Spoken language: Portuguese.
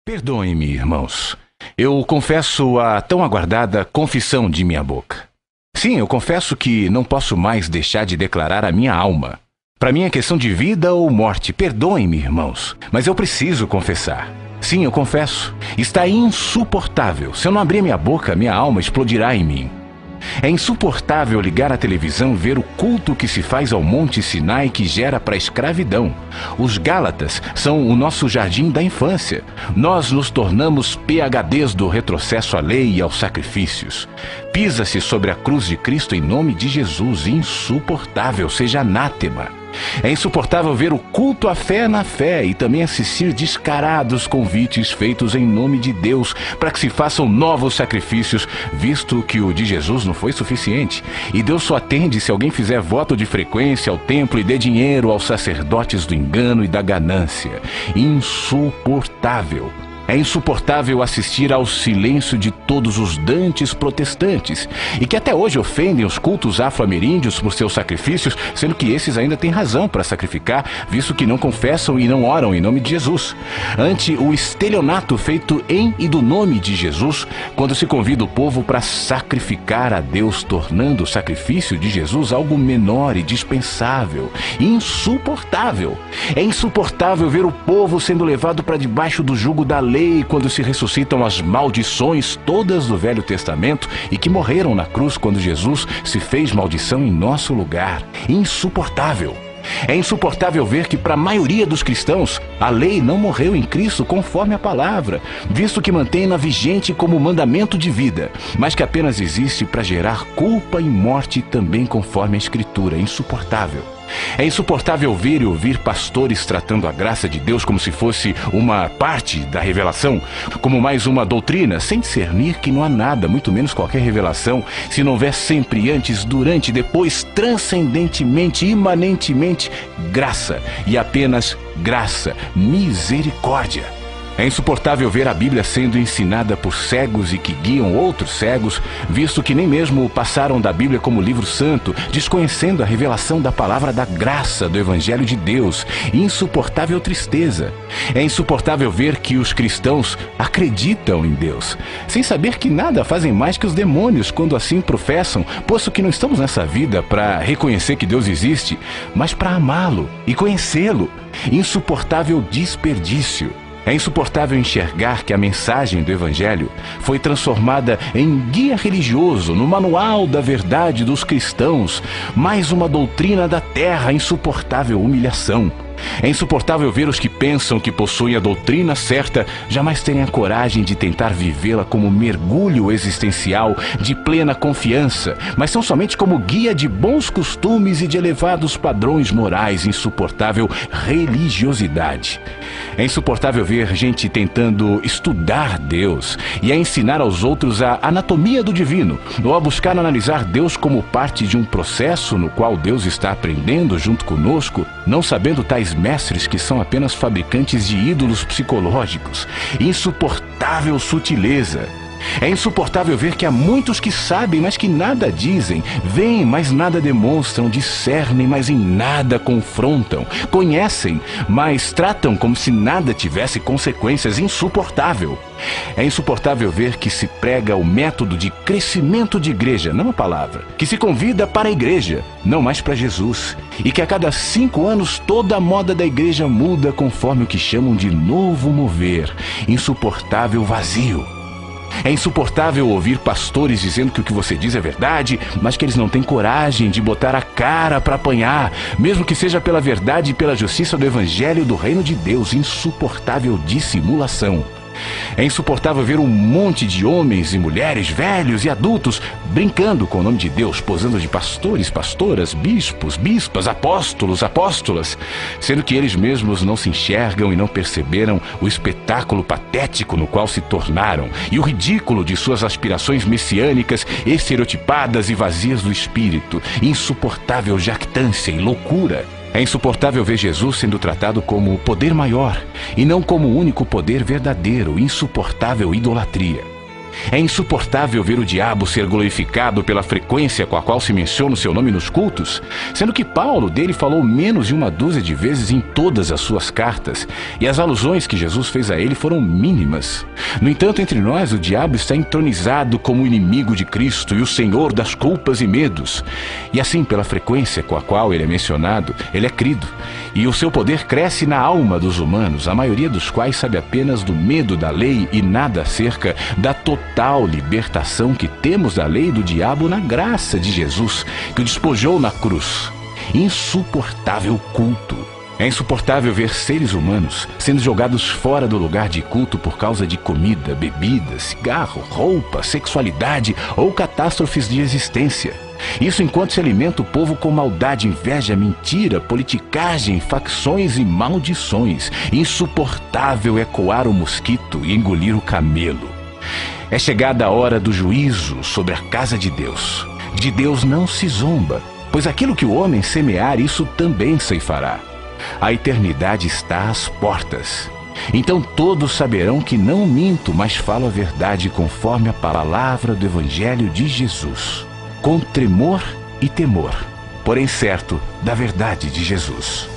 Perdoem-me, irmãos. Eu confesso a tão aguardada confissão de minha boca. Sim, eu confesso que não posso mais deixar de declarar a minha alma. Para mim é questão de vida ou morte. Perdoem-me, irmãos, mas eu preciso confessar. Sim, eu confesso. Está insuportável. Se eu não abrir minha boca, minha alma explodirá em mim. É insuportável ligar a televisão e ver o culto que se faz ao Monte Sinai que gera para a escravidão. Os Gálatas são o nosso jardim da infância. Nós nos tornamos PhDs do retrocesso à lei e aos sacrifícios. Pisa-se sobre a cruz de Cristo em nome de Jesus. Insuportável, seja anátema. É insuportável ver o culto à fé na fé e também assistir descarados convites feitos em nome de Deus para que se façam novos sacrifícios, visto que o de Jesus não foi suficiente. E Deus só atende se alguém fizer voto de frequência ao templo e dê dinheiro aos sacerdotes do engano e da ganância. Insuportável. É insuportável assistir ao silêncio de todos os dantes protestantes e que até hoje ofendem os cultos afro-ameríndios por seus sacrifícios, sendo que esses ainda têm razão para sacrificar, visto que não confessam e não oram em nome de Jesus. Ante o estelionato feito em e do nome de Jesus, quando se convida o povo para sacrificar a Deus, tornando o sacrifício de Jesus algo menor e dispensável. Insuportável. É insuportável ver o povo sendo levado para debaixo do jugo da lei quando se ressuscitam as maldições todas do Velho Testamento e que morreram na cruz quando Jesus se fez maldição em nosso lugar. Insuportável. É insuportável ver que para a maioria dos cristãos a lei não morreu em Cristo conforme a palavra, visto que mantém-na vigente como mandamento de vida, mas que apenas existe para gerar culpa e morte também conforme a Escritura. É insuportável. É insuportável ver e ouvir pastores tratando a graça de Deus como se fosse uma parte da revelação, como mais uma doutrina, sem discernir que não há nada, muito menos qualquer revelação, se não houver sempre antes, durante, depois, transcendentemente, imanentemente, graça, e apenas graça, misericórdia. É insuportável ver a Bíblia sendo ensinada por cegos e que guiam outros cegos, visto que nem mesmo passaram da Bíblia como livro santo, desconhecendo a revelação da palavra da graça do Evangelho de Deus. Insuportável tristeza. É insuportável ver que os cristãos acreditam em Deus, sem saber que nada fazem mais que os demônios quando assim professam, posto que não estamos nessa vida para reconhecer que Deus existe, mas para amá-lo e conhecê-lo. Insuportável desperdício. É insuportável enxergar que a mensagem do Evangelho foi transformada em guia religioso, no manual da verdade dos cristãos, mais uma doutrina da terra. Insuportável humilhação. É insuportável ver os que pensam que possuem a doutrina certa jamais terem a coragem de tentar vivê-la como mergulho existencial de plena confiança, mas são somente como guia de bons costumes e de elevados padrões morais. Insuportável religiosidade. É insuportável ver gente tentando estudar Deus e a ensinar aos outros a anatomia do divino, ou a buscar analisar Deus como parte de um processo no qual Deus está aprendendo junto conosco, não sabendo tais mestres que são apenas fabricantes de ídolos psicológicos. Insuportável sutileza. É insuportável ver que há muitos que sabem, mas que nada dizem, veem, mas nada demonstram, discernem, mas em nada confrontam, conhecem, mas tratam como se nada tivesse consequências. Insuportável. É insuportável ver que se prega o método de crescimento de igreja, não a palavra, que se convida para a igreja, não mais para Jesus, e que a cada 5 anos toda a moda da igreja muda conforme o que chamam de novo mover. Insuportável vazio. É insuportável ouvir pastores dizendo que o que você diz é verdade, mas que eles não têm coragem de botar a cara para apanhar, mesmo que seja pela verdade e pela justiça do Evangelho do Reino de Deus. Insuportável dissimulação. É insuportável ver um monte de homens e mulheres, velhos e adultos, brincando com o nome de Deus, posando de pastores, pastoras, bispos, bispas, apóstolos, apóstolas, sendo que eles mesmos não se enxergam e não perceberam o espetáculo patético no qual se tornaram e o ridículo de suas aspirações messiânicas, estereotipadas e vazias do espírito. Insuportável jactância e loucura. É insuportável ver Jesus sendo tratado como o poder maior e não como o único poder verdadeiro. Insuportável idolatria. É insuportável ver o diabo ser glorificado pela frequência com a qual se menciona o seu nome nos cultos, sendo que Paulo dele falou menos de uma dúzia de vezes em todas as suas cartas, e as alusões que Jesus fez a ele foram mínimas. No entanto, entre nós, o diabo está entronizado como o inimigo de Cristo e o senhor das culpas e medos. E assim, pela frequência com a qual ele é mencionado, ele é crido, e o seu poder cresce na alma dos humanos, a maioria dos quais sabe apenas do medo da lei e nada acerca da total libertação que temos da lei e do diabo na graça de Jesus, que o despojou na cruz. Insuportável culto. É insuportável ver seres humanos sendo jogados fora do lugar de culto por causa de comida, bebida, cigarro, roupa, sexualidade ou catástrofes de existência. Isso enquanto se alimenta o povo com maldade, inveja, mentira, politicagem, facções e maldições. Insuportável é coar o mosquito e engolir o camelo. É chegada a hora do juízo sobre a casa de Deus. De Deus não se zomba, pois aquilo que o homem semear, isso também ceifará. A eternidade está às portas. Então todos saberão que não minto, mas falo a verdade conforme a palavra do Evangelho de Jesus, com tremor e temor, porém certo da verdade de Jesus.